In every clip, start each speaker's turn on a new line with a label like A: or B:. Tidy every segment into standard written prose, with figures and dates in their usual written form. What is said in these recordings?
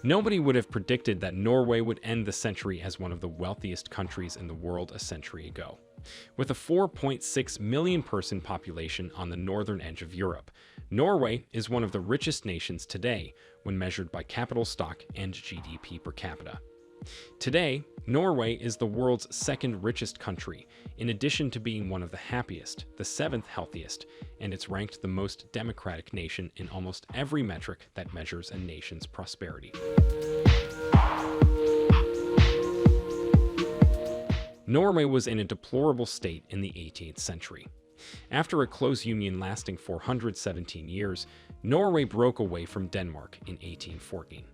A: Nobody would have predicted that Norway would end the century as one of the wealthiest countries in the world a century ago. With a 4.6 million person population on the northern edge of Europe, Norway is one of the richest nations today when measured by capital stock and GDP per capita. Today, Norway is the world's second richest country, in addition to being one of the happiest, the seventh healthiest, and it's ranked the most democratic nation in almost every metric that measures a nation's prosperity. Norway was in a deplorable state in the 18th century. After a close union lasting 417 years, Norway broke away from Denmark in 1814.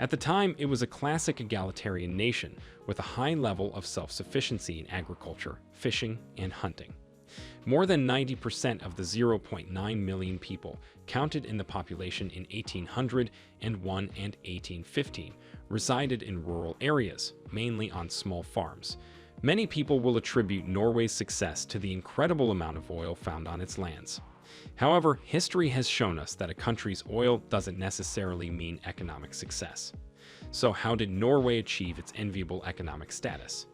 A: At the time, it was a classic egalitarian nation with a high level of self-sufficiency in agriculture, fishing, and hunting. More than 90% of the 0.9 million people counted in the population in 1800 and 1815 resided in rural areas, mainly on small farms. Many people will attribute Norway's success to the incredible amount of oil found on its lands. However, history has shown us that a country's oil doesn't necessarily mean economic success. So how did Norway achieve its enviable economic status?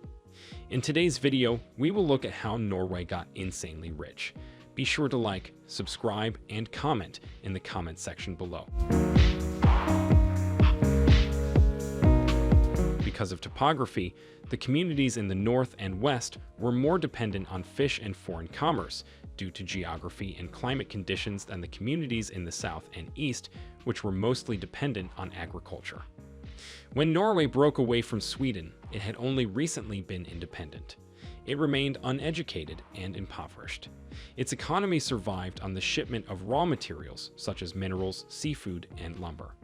A: In today's video, we will look at how Norway got insanely rich. Be sure to like, subscribe, and comment in the comment section below. Because of topography, the communities in the north and west were more dependent on fish and foreign commerce due to geography and climate conditions than the communities in the south and east, which were mostly dependent on agriculture. When Norway broke away from Sweden, it had only recently been independent. It remained uneducated and impoverished. Its economy survived on the shipment of raw materials such as minerals, seafood, and lumber.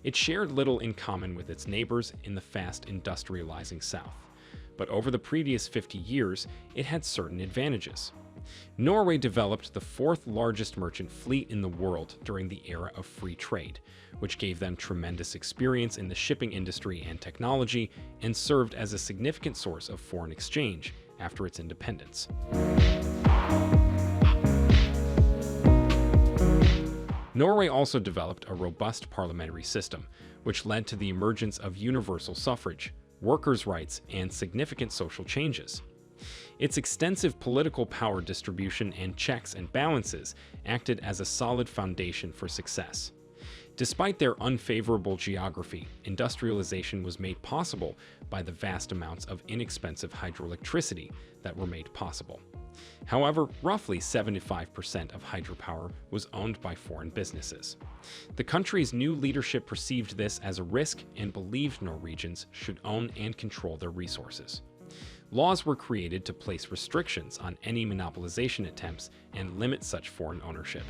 A: It shared little in common with its neighbors in the fast industrializing south. But over the previous 50 years, it had certain advantages. Norway developed the fourth largest merchant fleet in the world during the era of free trade, which gave them tremendous experience in the shipping industry and technology and served as a significant source of foreign exchange after its independence. Norway also developed a robust parliamentary system, which led to the emergence of universal suffrage, workers' rights, and significant social changes. Its extensive political power distribution and checks and balances acted as a solid foundation for success. Despite their unfavorable geography, industrialization was made possible by the vast amounts of inexpensive hydroelectricity that were made possible. However, roughly 75% of hydropower was owned by foreign businesses. The country's new leadership perceived this as a risk and believed Norwegians should own and control their resources. Laws were created to place restrictions on any monopolization attempts and limit such foreign ownership.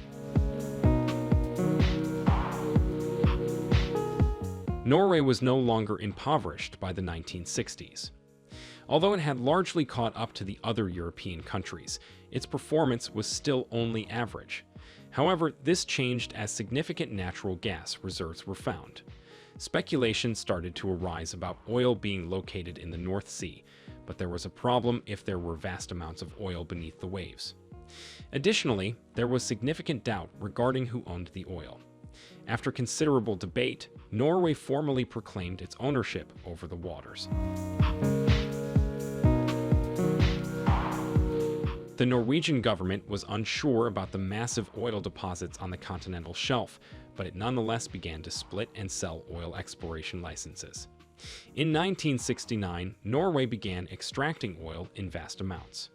A: Norway was no longer impoverished by the 1960s. Although it had largely caught up to the other European countries, its performance was still only average. However, this changed as significant natural gas reserves were found. Speculation started to arise about oil being located in the North Sea, but there was a problem if there were vast amounts of oil beneath the waves. Additionally, there was significant doubt regarding who owned the oil. After considerable debate, Norway formally proclaimed its ownership over the waters. The Norwegian government was unsure about the massive oil deposits on the continental shelf, but it nonetheless began to split and sell oil exploration licenses. In 1969, Norway began extracting oil in vast amounts.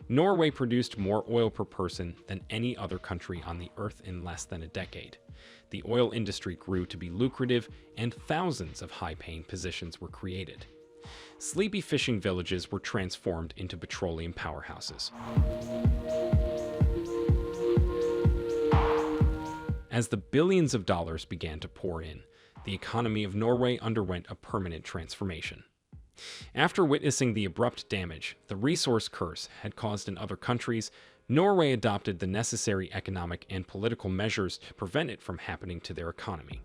A: Norway produced more oil per person than any other country on the earth in less than a decade. The oil industry grew to be lucrative, and thousands of high-paying positions were created. Sleepy fishing villages were transformed into petroleum powerhouses. As the billions of dollars began to pour in, the economy of Norway underwent a permanent transformation. After witnessing the abrupt damage the resource curse had caused in other countries, Norway adopted the necessary economic and political measures to prevent it from happening to their economy.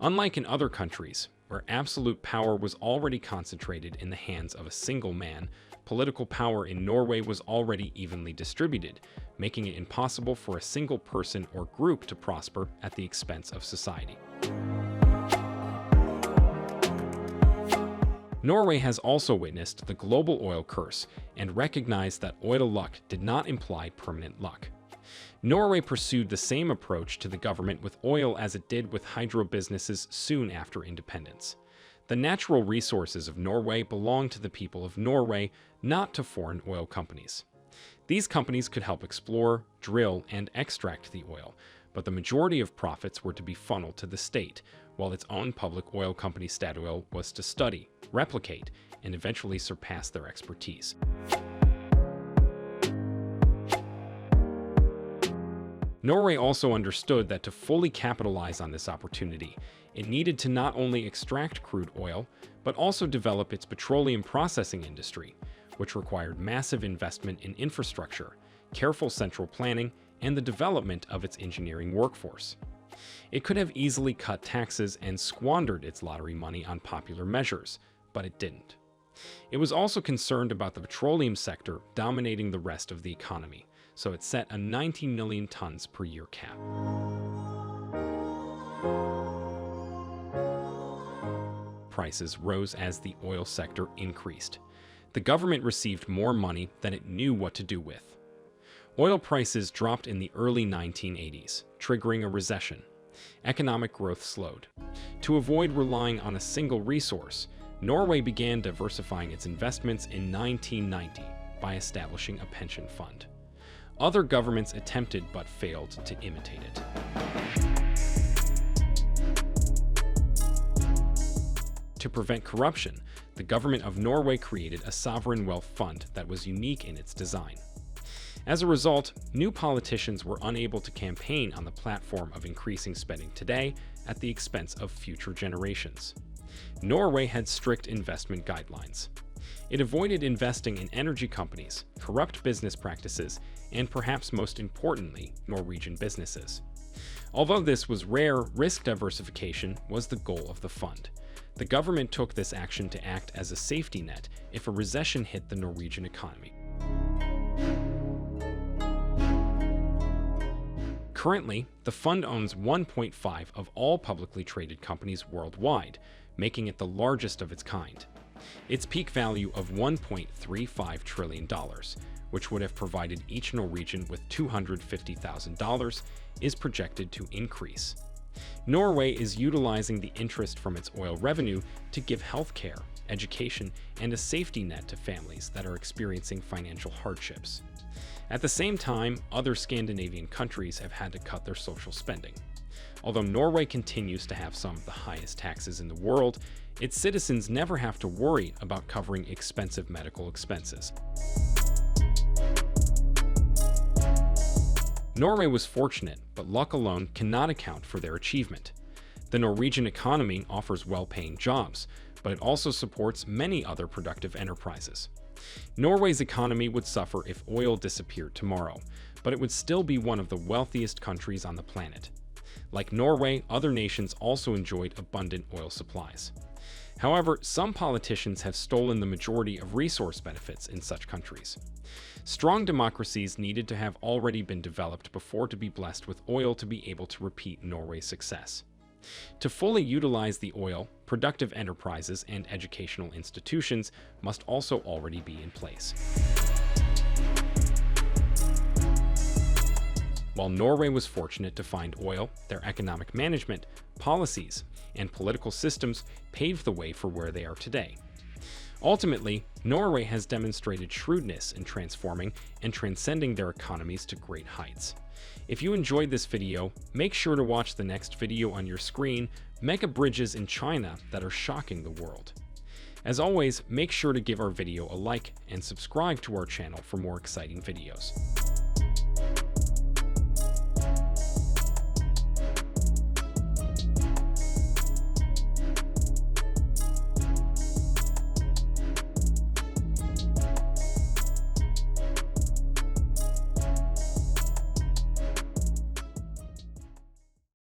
A: Unlike in other countries, where absolute power was already concentrated in the hands of a single man, political power in Norway was already evenly distributed, making it impossible for a single person or group to prosper at the expense of society. Norway has also witnessed the global oil curse and recognized that oil luck did not imply permanent luck. Norway pursued the same approach to the government with oil as it did with hydro businesses soon after independence. The natural resources of Norway belong to the people of Norway, not to foreign oil companies. These companies could help explore, drill, and extract the oil, but the majority of profits were to be funneled to the state, while its own public oil company Statoil was to study, replicate, and eventually surpass their expertise. Norway also understood that to fully capitalize on this opportunity, it needed to not only extract crude oil, but also develop its petroleum processing industry, which required massive investment in infrastructure, careful central planning, and the development of its engineering workforce. It could have easily cut taxes and squandered its lottery money on popular measures, but it didn't. It was also concerned about the petroleum sector dominating the rest of the economy, so it set a 90 million tons per year cap. Prices rose as the oil sector increased. The government received more money than it knew what to do with. Oil prices dropped in the early 1980s, triggering a recession. Economic growth slowed. To avoid relying on a single resource, Norway began diversifying its investments in 1990 by establishing a pension fund. Other governments attempted but failed to imitate it. To prevent corruption, the government of Norway created a sovereign wealth fund that was unique in its design. As a result, new politicians were unable to campaign on the platform of increasing spending today at the expense of future generations. Norway had strict investment guidelines. It avoided investing in energy companies, corrupt business practices, and perhaps most importantly, Norwegian businesses. Although this was rare, risk diversification was the goal of the fund. The government took this action to act as a safety net if a recession hit the Norwegian economy. Currently, the fund owns 1.5% of all publicly traded companies worldwide, making it the largest of its kind. Its peak value of $1.35 trillion, which would have provided each Norwegian with $250,000, is projected to increase. Norway is utilizing the interest from its oil revenue to give healthcare, education, and a safety net to families that are experiencing financial hardships. At the same time, other Scandinavian countries have had to cut their social spending. Although Norway continues to have some of the highest taxes in the world, its citizens never have to worry about covering expensive medical expenses. Norway was fortunate, but luck alone cannot account for their achievement. The Norwegian economy offers well-paying jobs, but it also supports many other productive enterprises. Norway's economy would suffer if oil disappeared tomorrow, but it would still be one of the wealthiest countries on the planet. Like Norway, other nations also enjoyed abundant oil supplies. However, some politicians have stolen the majority of resource benefits in such countries. Strong democracies needed to have already been developed before to be blessed with oil to be able to repeat Norway's success. To fully utilize the oil, productive enterprises and educational institutions must also already be in place. While Norway was fortunate to find oil, their economic management, policies, and political systems paved the way for where they are today. Ultimately, Norway has demonstrated shrewdness in transforming and transcending their economies to great heights. If you enjoyed this video, make sure to watch the next video on your screen, Mega Bridges in China that are shocking the world. As always, make sure to give our video a like and subscribe to our channel for more exciting videos.